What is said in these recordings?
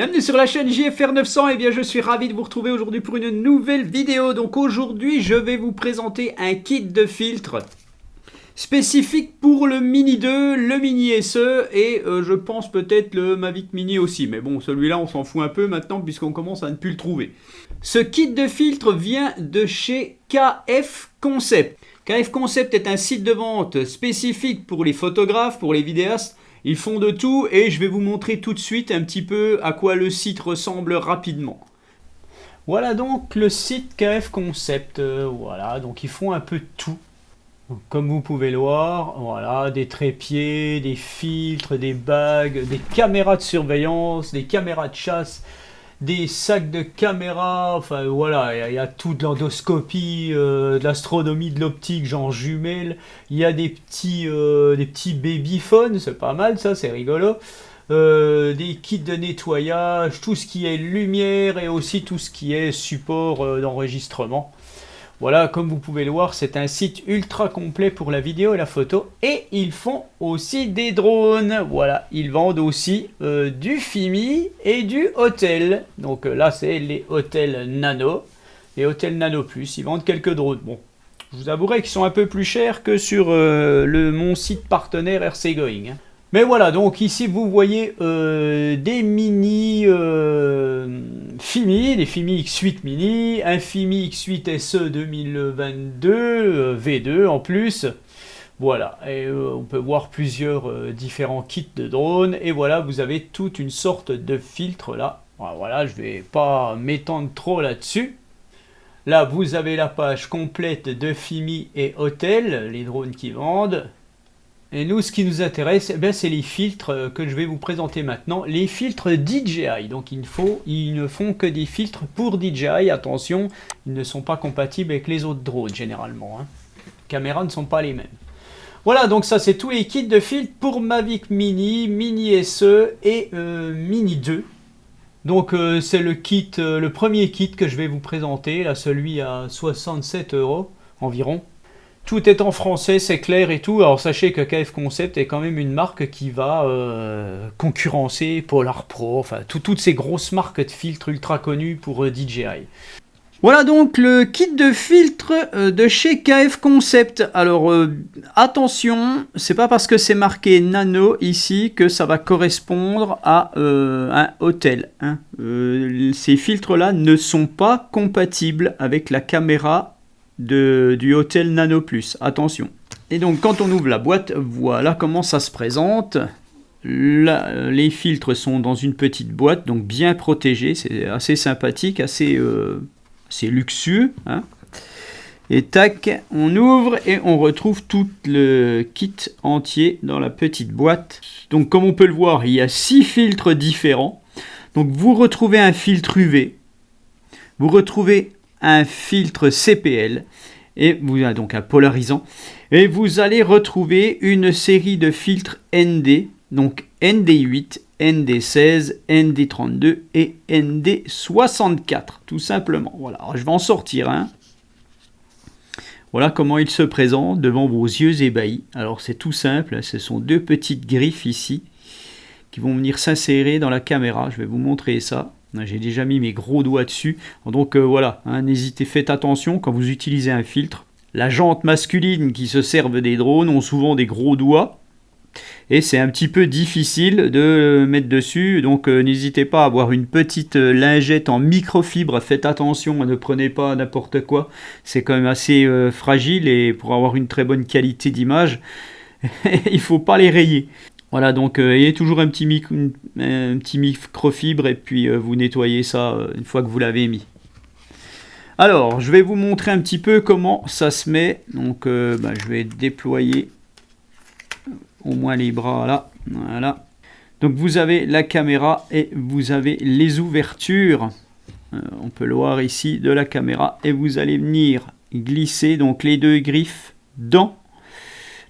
Bienvenue sur la chaîne JFR 900 et bien je suis ravi de vous retrouver aujourd'hui pour une nouvelle vidéo. Donc aujourd'hui je vais vous présenter un kit de filtres spécifique pour le Mini 2, le Mini SE et je pense peut-être le Mavic Mini aussi. Mais bon, celui-là on s'en fout un peu maintenant puisqu'on commence à ne plus le trouver. Ce kit de filtres vient de chez KF Concept. KF Concept est un site de vente spécifique pour les photographes, pour les vidéastes. Ils font de tout et je vais vous montrer tout de suite un petit peu à quoi le site ressemble rapidement. Voilà donc le site KF Concept. Voilà, donc ils font un peu de tout. Comme vous pouvez le voir, voilà, des trépieds, des filtres, des bagues, des caméras de surveillance, des caméras de chasse, des sacs de caméras, enfin voilà, il y a tout de l'endoscopie, de l'astronomie, de l'optique, genre jumelles, il y a des petits babyphones, c'est pas mal ça, c'est rigolo, des kits de nettoyage, tout ce qui est lumière et aussi tout ce qui est support d'enregistrement. Voilà, comme vous pouvez le voir, c'est un site ultra complet pour la vidéo et la photo. Et ils font aussi des drones. Voilà, ils vendent aussi du FIMI et du Autel. Donc là, c'est les Autel Nano et Autel Nano Plus. Ils vendent quelques drones. Bon, je vous avouerai qu'ils sont un peu plus chers que sur mon site partenaire RC Going. Mais voilà, donc ici vous voyez des mini FIMI, des FIMI X8 mini, un FIMI X8 SE 2022 V2 en plus. Voilà, et on peut voir plusieurs différents kits de drones. Et voilà, vous avez toute une sorte de filtre là. Voilà, je vais pas m'étendre trop là-dessus. Là, vous avez la page complète de FIMI et Autel, les drones qui vendent. Et nous, ce qui nous intéresse, eh c'est les filtres que je vais vous présenter maintenant. Les filtres DJI. Donc, ils ne font que des filtres pour DJI. Attention, ils ne sont pas compatibles avec les autres drones, généralement. Les caméras ne sont pas les mêmes. Voilà, donc ça, c'est tous les kits de filtres pour Mavic Mini, Mini SE et Mini 2. Donc, c'est le premier kit que je vais vous présenter. Là, celui à 67 € environ. Tout est en français, c'est clair et tout. Alors sachez que KF Concept est quand même une marque qui va concurrencer Polar Pro, enfin toutes ces grosses marques de filtres ultra connues pour DJI. Voilà donc le kit de filtre de chez KF Concept. Alors attention, c'est pas parce que c'est marqué nano ici que ça va correspondre à un Autel. Ces filtres là ne sont pas compatibles avec la caméra du Autel Nano Plus, attention. Et donc quand on ouvre la boîte, voilà comment ça se présente. Là, les filtres sont dans une petite boîte, donc bien protégés, c'est assez sympathique, assez luxueux. Et tac, on ouvre et on retrouve tout le kit entier dans la petite boîte. Donc comme on peut le voir, il y a 6 filtres différents. Donc vous retrouvez un filtre UV, vous retrouvez un filtre CPL et vous avez donc un polarisant et vous allez retrouver une série de filtres ND, donc ND8, ND16, ND32 et ND64 tout simplement. Voilà, alors, je vais en sortir un. Voilà comment il se présente devant vos yeux ébahis. Alors c'est tout simple, ce sont deux petites griffes ici qui vont venir s'insérer dans la caméra. Je vais vous montrer ça. J'ai déjà mis mes gros doigts dessus. Donc voilà, n'hésitez, faites attention quand vous utilisez un filtre. La jante masculine qui se servent des drones ont souvent des gros doigts. Et c'est un petit peu difficile de mettre dessus. Donc n'hésitez pas à avoir une petite lingette en microfibre. Faites attention, ne prenez pas n'importe quoi. C'est quand même assez fragile et pour avoir une très bonne qualité d'image, il ne faut pas les rayer. Voilà, donc ayez toujours un petit microfibre et puis vous nettoyez ça une fois que vous l'avez mis. Alors, je vais vous montrer un petit peu comment ça se met. Donc, je vais déployer au moins les bras là. Voilà. Donc, vous avez la caméra et vous avez les ouvertures. On peut le voir ici de la caméra. Et vous allez venir glisser donc les deux griffes dans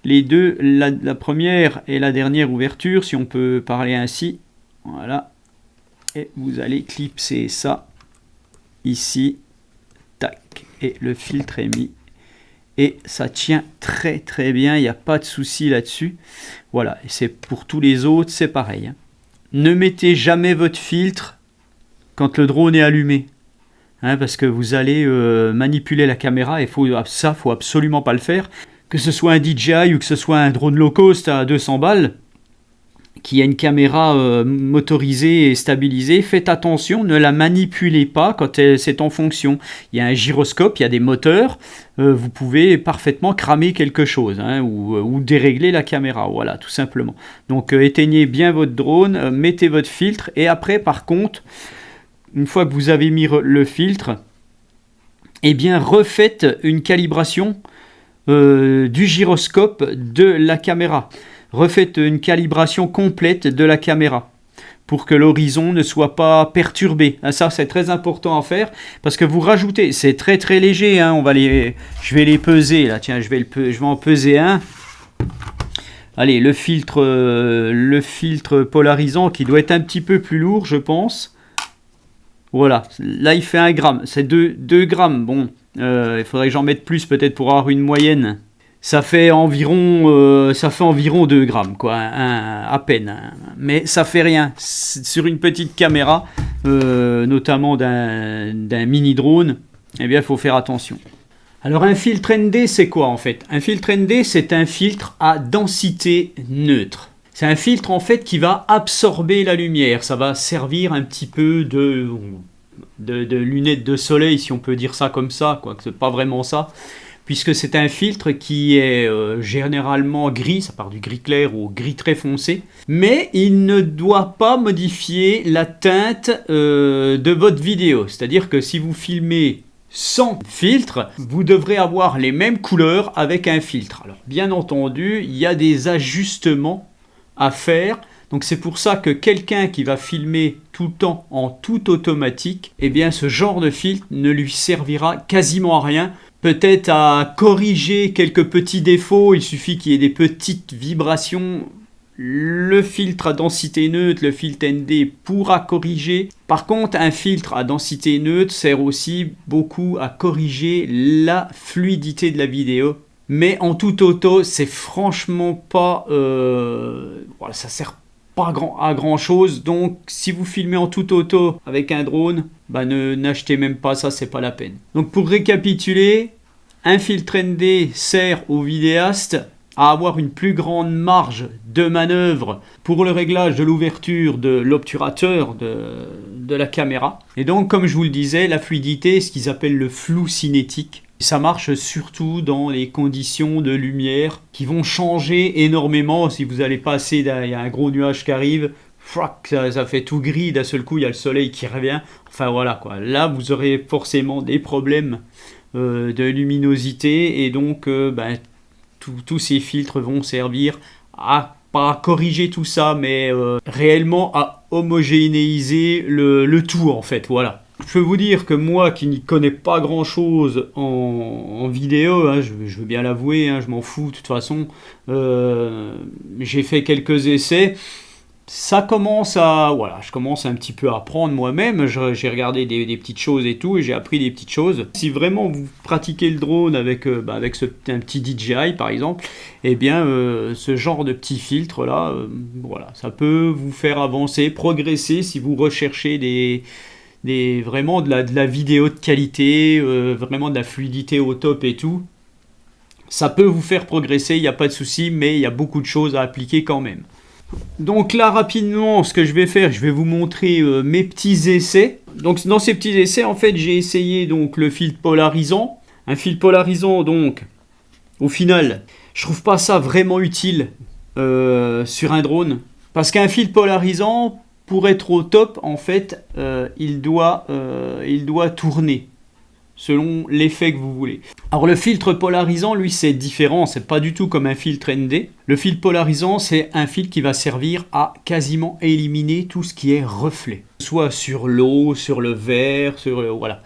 les deux, la première et la dernière ouverture, si on peut parler ainsi. Voilà. Et vous allez clipser ça ici. Tac. Et le filtre est mis. Et ça tient très très bien. Il n'y a pas de souci là-dessus. Voilà. Et c'est pour tous les autres, c'est pareil. Ne mettez jamais votre filtre quand le drone est allumé. Hein, parce que vous allez manipuler la caméra et faut absolument pas le faire. Que ce soit un DJI ou que ce soit un drone low cost à 200 balles, qui a une caméra motorisée et stabilisée, faites attention, ne la manipulez pas quand c'est en fonction. Il y a un gyroscope, il y a des moteurs, vous pouvez parfaitement cramer quelque chose, hein, ou dérégler la caméra, voilà, tout simplement. Donc éteignez bien votre drone, mettez votre filtre, et après, par contre, une fois que vous avez mis le filtre, eh bien refaites une calibration du gyroscope de la caméra. Refaites une calibration complète de la caméra pour que l'horizon ne soit pas perturbé. Ça, c'est très important à faire parce que vous rajoutez, c'est très très léger, hein, je vais les peser là, tiens, je vais en peser un. Allez, le filtre polarisant qui doit être un petit peu plus lourd, je pense. Voilà, là il fait 1 gramme, c'est 2 grammes, bon, il faudrait que j'en mette plus peut-être pour avoir une moyenne. Ça fait environ 2 grammes, quoi, à peine. Mais ça fait rien. Sur une petite caméra, notamment d'un mini-drone, eh bien, il faut faire attention. Alors, un filtre ND, c'est quoi, en fait? Un filtre ND, c'est un filtre à densité neutre. C'est un filtre, en fait, qui va absorber la lumière. Ça va servir un petit peu de lunettes de soleil, si on peut dire ça comme ça, quoi, que c'est pas vraiment ça. Puisque c'est un filtre qui est généralement gris, ça part du gris clair au gris très foncé, mais il ne doit pas modifier la teinte de votre vidéo. C'est-à-dire que si vous filmez sans filtre, vous devrez avoir les mêmes couleurs avec un filtre. Alors bien entendu, il y a des ajustements à faire. Donc c'est pour ça que quelqu'un qui va filmer tout le temps en tout automatique, eh bien ce genre de filtre ne lui servira quasiment à rien. Peut-être à corriger quelques petits défauts, il suffit qu'il y ait des petites vibrations. Le filtre à densité neutre, le filtre ND pourra corriger. Par contre, un filtre à densité neutre sert aussi beaucoup à corriger la fluidité de la vidéo. Mais en tout auto, c'est franchement pas... voilà, ça sert pas à grand chose. Donc, si vous filmez en tout auto avec un drone, bah n'achetez même pas ça, c'est pas la peine. Donc, pour récapituler, un filtre ND sert aux vidéastes à avoir une plus grande marge de manœuvre pour le réglage de l'ouverture de l'obturateur de la caméra. Et donc, comme je vous le disais, la fluidité, ce qu'ils appellent le flou cinétique, ça marche surtout dans les conditions de lumière qui vont changer énormément. Si vous allez passer, il y a un gros nuage qui arrive, ça fait tout gris, d'un seul coup il y a le soleil qui revient. Enfin voilà quoi, là vous aurez forcément des problèmes de luminosité et donc tous ces filtres vont servir à pas corriger tout ça mais réellement à homogénéiser le tout en fait, voilà. Je peux vous dire que moi qui n'y connais pas grand chose en vidéo, hein, je veux bien l'avouer, hein, je m'en fous de toute façon, j'ai fait quelques essais. Ça commence à... Voilà, je commence un petit peu à apprendre moi-même. J'ai regardé des petites choses et tout, et j'ai appris des petites choses. Si vraiment vous pratiquez le drone avec un petit DJI, par exemple, eh bien, ce genre de petit filtre-là, voilà, ça peut vous faire avancer, progresser si vous recherchez vraiment de la vidéo de qualité, vraiment de la fluidité au top et tout. Ça peut vous faire progresser, il n'y a pas de souci, mais il y a beaucoup de choses à appliquer quand même. Donc là rapidement ce que je vais faire, je vais vous montrer mes petits essais. Donc dans ces petits essais en fait j'ai essayé donc le filtre polarisant. Un filtre polarisant donc au final je trouve pas ça vraiment utile sur un drone. Parce qu'un filtre polarisant pour être au top en fait il doit tourner selon l'effet que vous voulez. Alors le filtre polarisant, lui, c'est différent, c'est pas du tout comme un filtre ND. Le filtre polarisant, c'est un filtre qui va servir à quasiment éliminer tout ce qui est reflet. Soit sur l'eau, sur le verre, voilà.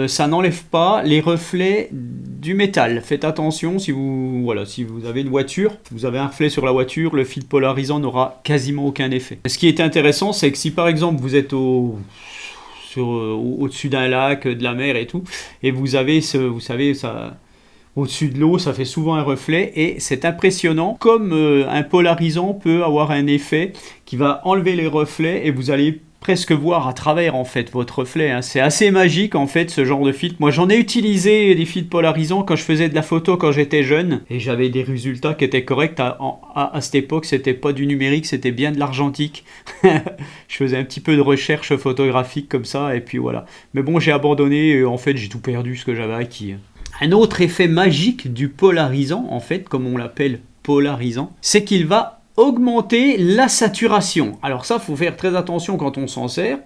Ça n'enlève pas les reflets du métal. Faites attention, si vous avez une voiture, vous avez un reflet sur la voiture, le filtre polarisant n'aura quasiment aucun effet. Ce qui est intéressant, c'est que si par exemple vous êtes au-dessus d'un lac, de la mer et tout, et vous avez vous savez, ça, au-dessus de l'eau, ça fait souvent un reflet, et c'est impressionnant, comme un polarisant peut avoir un effet qui va enlever les reflets, et vous allez presque voir à travers en fait votre reflet, hein. C'est assez magique en fait ce genre de filtre. Moi j'en ai utilisé des filtres polarisants quand je faisais de la photo quand j'étais jeune et j'avais des résultats qui étaient corrects. À cette époque c'était pas du numérique, c'était bien de l'argentique. Je faisais un petit peu de recherche photographique comme ça et puis voilà. Mais bon, j'ai abandonné et en fait j'ai tout perdu ce que j'avais acquis. Un autre effet magique du polarisant en fait, comme on l'appelle polarisant, c'est qu'il va augmenter la saturation. Alors ça, il faut faire très attention quand on s'en sert,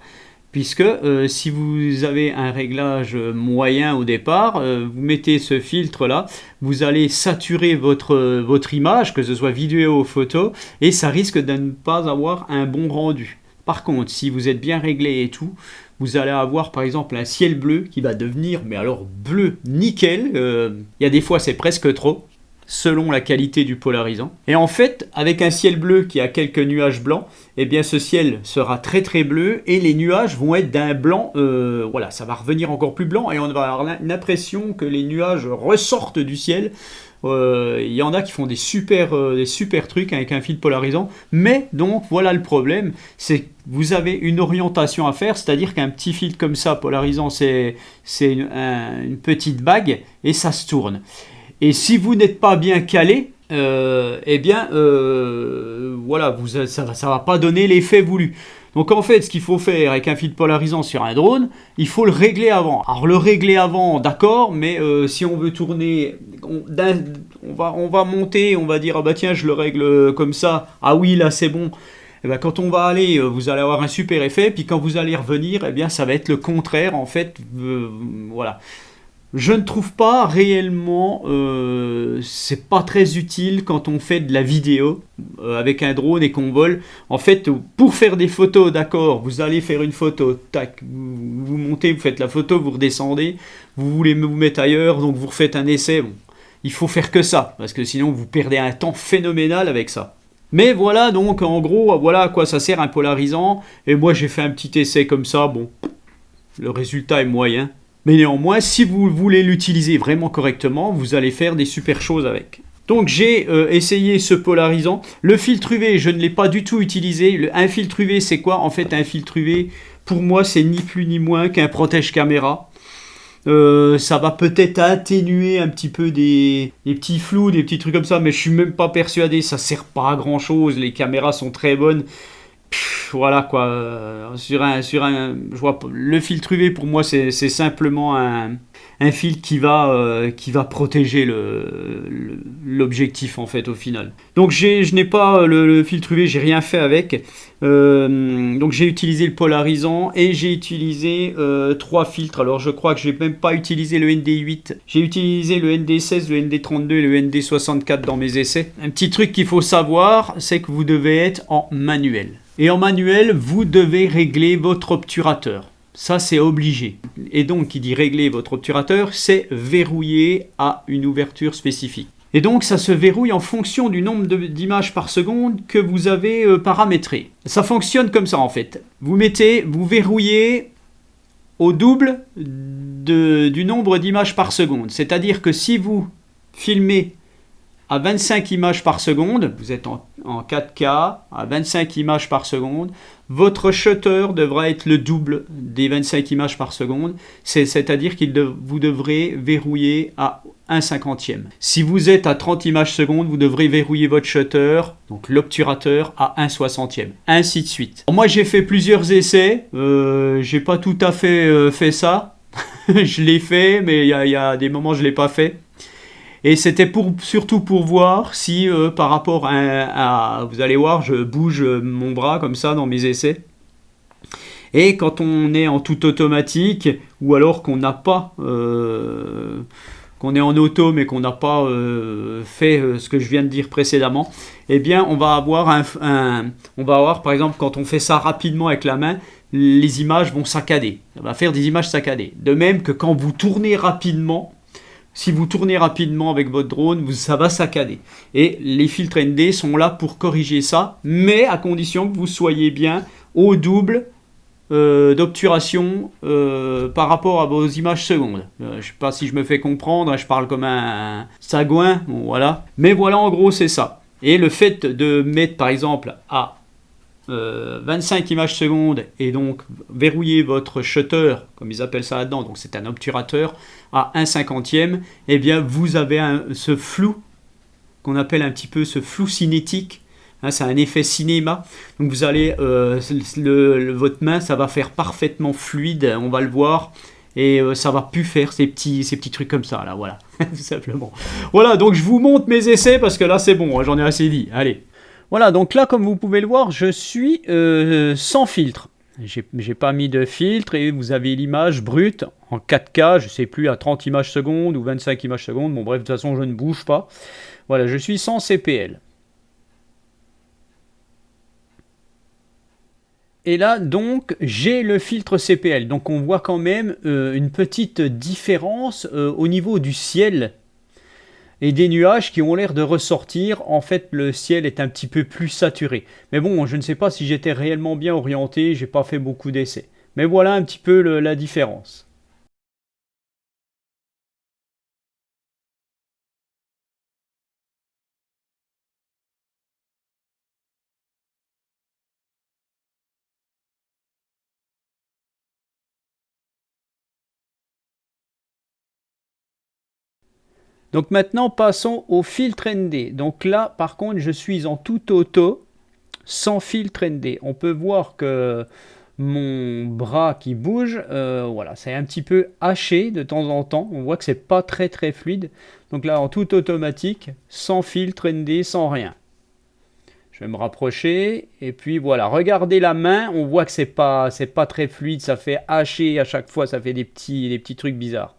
puisque si vous avez un réglage moyen au départ, vous mettez ce filtre là, vous allez saturer votre image, que ce soit vidéo ou photo, et ça risque de ne pas avoir un bon rendu. Par contre, si vous êtes bien réglé et tout, vous allez avoir par exemple un ciel bleu qui va devenir, mais alors bleu nickel, il y a des fois c'est presque trop, selon la qualité du polarisant. Et en fait, avec un ciel bleu qui a quelques nuages blancs, eh bien ce ciel sera très très bleu et les nuages vont être d'un blanc, voilà, ça va revenir encore plus blanc et on va avoir l'impression que les nuages ressortent du ciel. Il y en a qui font des super trucs avec un filtre polarisant, mais donc voilà le problème, c'est que vous avez une orientation à faire, c'est-à-dire qu'un petit filtre comme ça polarisant, c'est une petite bague et ça se tourne. Et si vous n'êtes pas bien calé, eh bien, voilà, ça va pas donner l'effet voulu. Donc en fait, ce qu'il faut faire avec un filtre polarisant sur un drone, il faut le régler avant. Alors le régler avant, d'accord, mais si on veut tourner, on va monter, on va dire, ah bah tiens, je le règle comme ça, ah oui, là c'est bon. Et ben, quand on va aller, vous allez avoir un super effet, puis quand vous allez revenir, eh bien, ça va être le contraire, en fait, voilà. Je ne trouve pas réellement, c'est pas très utile quand on fait de la vidéo avec un drone et qu'on vole. En fait, pour faire des photos, d'accord, vous allez faire une photo, tac, vous montez, vous faites la photo, vous redescendez, vous voulez vous mettre ailleurs, donc vous refaites un essai. Bon, il faut faire que ça, parce que sinon vous perdez un temps phénoménal avec ça. Mais voilà, donc en gros, voilà à quoi ça sert un polarisant. Et moi j'ai fait un petit essai comme ça, bon, le résultat est moyen. Mais néanmoins, si vous voulez l'utiliser vraiment correctement, vous allez faire des super choses avec. Donc j'ai essayé ce polarisant. Le filtre UV, je ne l'ai pas du tout utilisé. Un filtre UV, c'est quoi? En fait, un filtre UV, pour moi, c'est ni plus ni moins qu'un protège-caméra. Ça va peut-être atténuer un petit peu des petits flous, des petits trucs comme ça, mais je suis même pas persuadé, ça sert pas à grand chose, les caméras sont très bonnes. Voilà quoi, je vois, le filtre UV pour moi c'est simplement un filtre qui va protéger l'objectif en fait au final. Donc je n'ai pas le filtre UV, j'ai rien fait avec. Donc j'ai utilisé le polarisant et j'ai utilisé 3 filtres. Alors je crois que je n'ai même pas utilisé le ND8. J'ai utilisé le ND16, le ND32 et le ND64 dans mes essais. Un petit truc qu'il faut savoir, c'est que vous devez être en manuel. Et en manuel, vous devez régler votre obturateur. Ça, c'est obligé. Et donc, qui dit régler votre obturateur, c'est verrouiller à une ouverture spécifique. Et donc, ça se verrouille en fonction du nombre d'images par seconde que vous avez paramétré. Ça fonctionne comme ça, en fait. Vous verrouillez au double du nombre d'images par seconde. C'est-à-dire que si vous filmez à 25 images par seconde, vous êtes en 4K, à 25 images par seconde, votre shutter devra être le double des 25 images par seconde, c'est-à-dire que vous devrez verrouiller à 1/50e. Si vous êtes à 30 images secondes, vous devrez verrouiller votre shutter, donc l'obturateur, à 1/60e, ainsi de suite. Alors moi j'ai fait plusieurs essais, j'ai pas tout à fait ça, je l'ai fait, mais il y a des moments je l'ai pas fait. Et c'était surtout pour voir si par rapport à... Vous allez voir, je bouge mon bras comme ça dans mes essais. Et quand on est en tout automatique, ou alors qu'on n'a pas... qu'on est en auto mais qu'on n'a pas fait ce que je viens de dire précédemment, eh bien on va avoir on va avoir par exemple quand on fait ça rapidement avec la main, les images vont saccader. Ça va faire des images saccadées. De même que quand vous tournez rapidement... Si vous tournez rapidement avec votre drone, ça va saccader. Et les filtres ND sont là pour corriger ça, mais à condition que vous soyez bien au double d'obturation par rapport à vos images secondes. Je ne sais pas si je me fais comprendre, je parle comme un sagouin, bon, voilà. Mais voilà, en gros, c'est ça. Et le fait de mettre, par exemple, à 25 images secondes et donc verrouiller votre shutter, comme ils appellent ça là-dedans, donc c'est un obturateur, à 1/50, et bien vous avez ce flou qu'on appelle un petit peu ce flou cinétique. Hein, c'est un effet cinéma. Donc vous allez, votre main, ça va faire parfaitement fluide, on va le voir. Et ça va plus faire ces petits trucs comme ça, là, voilà, tout simplement. Voilà, donc je vous montre mes essais, parce que là c'est bon, hein, j'en ai assez dit, allez. Voilà, donc là, comme vous pouvez le voir, je suis sans filtre. J'ai pas mis de filtre, et vous avez l'image brute en 4K, je sais plus, à 30 images secondes ou 25 images secondes, bon bref, de toute façon je ne bouge pas. Voilà, je suis sans CPL. Et là, donc, j'ai le filtre CPL. Donc, on voit quand même une petite différence au niveau du ciel et des nuages qui ont l'air de ressortir. En fait, le ciel est un petit peu plus saturé. Mais bon, je ne sais pas si j'étais réellement bien orienté. J'ai pas fait beaucoup d'essais. Mais voilà un petit peu la différence. Donc maintenant, passons au filtre ND. Donc là, par contre, je suis en tout auto, sans filtre ND. On peut voir que mon bras qui bouge, voilà, c'est un petit peu haché de temps en temps. On voit que c'est pas très fluide. Donc là, en tout automatique, sans filtre ND, sans rien. Je vais me rapprocher et puis voilà, regardez la main, on voit que c'est pas très fluide, ça fait haché à chaque fois, ça fait des petits trucs bizarres.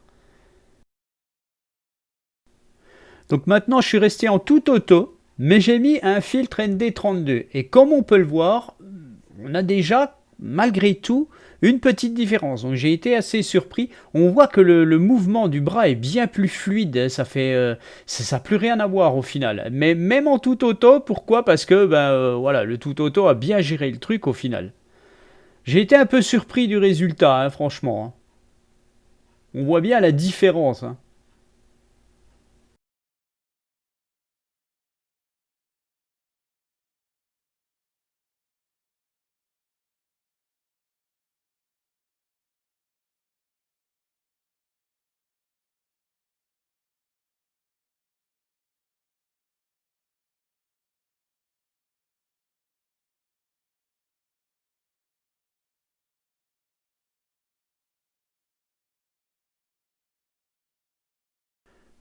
Donc maintenant, je suis resté en tout auto, mais j'ai mis un filtre ND32. Et comme on peut le voir, on a déjà, malgré tout, une petite différence. Donc j'ai été assez surpris. On voit que le mouvement du bras est bien plus fluide. Ça fait, ça n'a plus rien à voir au final. Mais même en tout auto, pourquoi? Parce que voilà, le tout auto a bien géré le truc au final. J'ai été un peu surpris du résultat, hein, franchement. Hein. On voit bien la différence. Hein.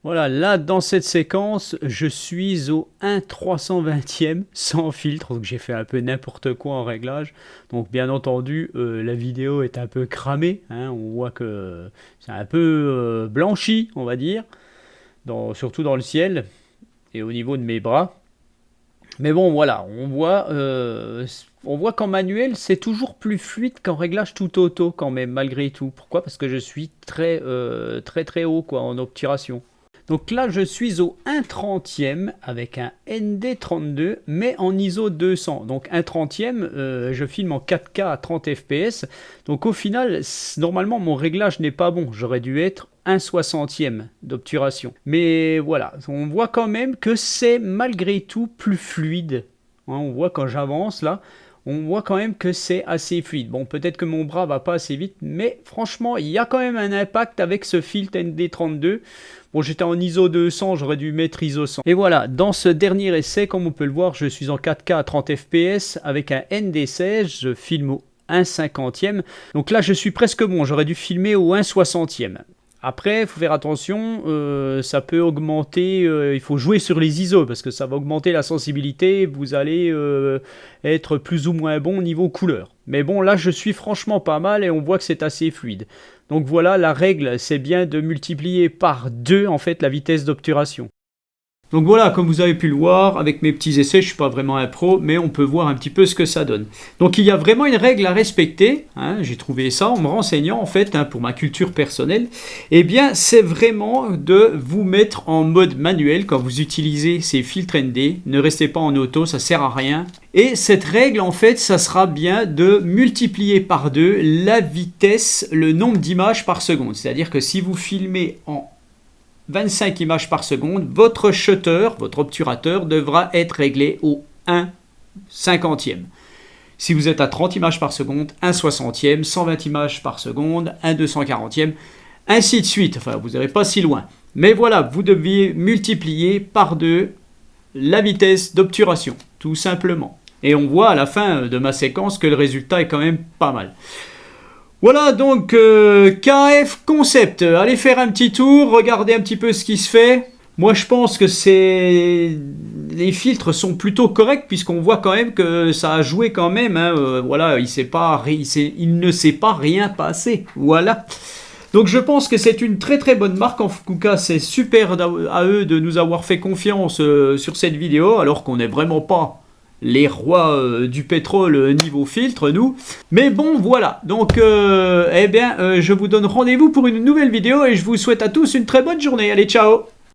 Voilà, là, dans cette séquence, je suis au 1/320e sans filtre, donc j'ai fait un peu n'importe quoi en réglage. Donc bien entendu, la vidéo est un peu cramée, hein, on voit que c'est un peu blanchi, on va dire, surtout dans le ciel et au niveau de mes bras. Mais bon, voilà, on voit qu'en manuel, c'est toujours plus fluide qu'en réglage tout auto quand même, malgré tout. Pourquoi? Parce que je suis très haut quoi, en obturation. Donc là, je suis au 1/30e avec un ND32, mais en ISO 200. Donc 1/30e, je filme en 4K à 30 fps. Donc au final, normalement, mon réglage n'est pas bon. J'aurais dû être 1/60e d'obturation. Mais voilà, on voit quand même que c'est malgré tout plus fluide. Hein, on voit quand j'avance là, on voit quand même que c'est assez fluide. Bon, peut-être que mon bras va pas assez vite, mais franchement, il y a quand même un impact avec ce filtre ND32. Bon, j'étais en ISO 200, j'aurais dû mettre ISO 100. Et voilà, dans ce dernier essai, comme on peut le voir, je suis en 4K à 30 fps avec un ND16, je filme au 1/50e. Donc là, je suis presque bon, j'aurais dû filmer au 1/60e. Après, il faut faire attention, ça peut augmenter, il faut jouer sur les ISO parce que ça va augmenter la sensibilité, vous allez être plus ou moins bon niveau couleur. Mais bon, là je suis franchement pas mal et on voit que c'est assez fluide. Donc voilà, la règle, c'est bien de multiplier par 2 en fait la vitesse d'obturation. Donc voilà, comme vous avez pu le voir, avec mes petits essais, je ne suis pas vraiment un pro, mais on peut voir un petit peu ce que ça donne. Donc il y a vraiment une règle à respecter, hein, j'ai trouvé ça en me renseignant en fait, hein, pour ma culture personnelle, eh bien c'est vraiment de vous mettre en mode manuel quand vous utilisez ces filtres ND, ne restez pas en auto, ça sert à rien. Et cette règle en fait, ça sera bien de multiplier par 2 la vitesse, le nombre d'images par seconde. C'est-à-dire que si vous filmez en 25 images par seconde, votre shutter, votre obturateur devra être réglé au 1/50e. Si vous êtes à 30 images par seconde, 1/60e, 120 images par seconde, 1/240e, ainsi de suite. Enfin, vous n'irez pas si loin. Mais voilà, vous deviez multiplier par 2 la vitesse d'obturation, tout simplement. Et on voit à la fin de ma séquence que le résultat est quand même pas mal. Voilà donc KF Concept. Allez faire un petit tour, regardez un petit peu ce qui se fait. Moi je pense que les filtres sont plutôt corrects puisqu'on voit quand même que ça a joué quand même. Hein. Voilà, il ne s'est pas rien passé. Voilà. Donc je pense que c'est une très très bonne marque. En tout cas, c'est super à eux de nous avoir fait confiance sur cette vidéo alors qu'on n'est vraiment pas les rois du pétrole niveau filtre, nous. Mais bon, voilà. Donc, je vous donne rendez-vous pour une nouvelle vidéo et je vous souhaite à tous une très bonne journée. Allez, ciao!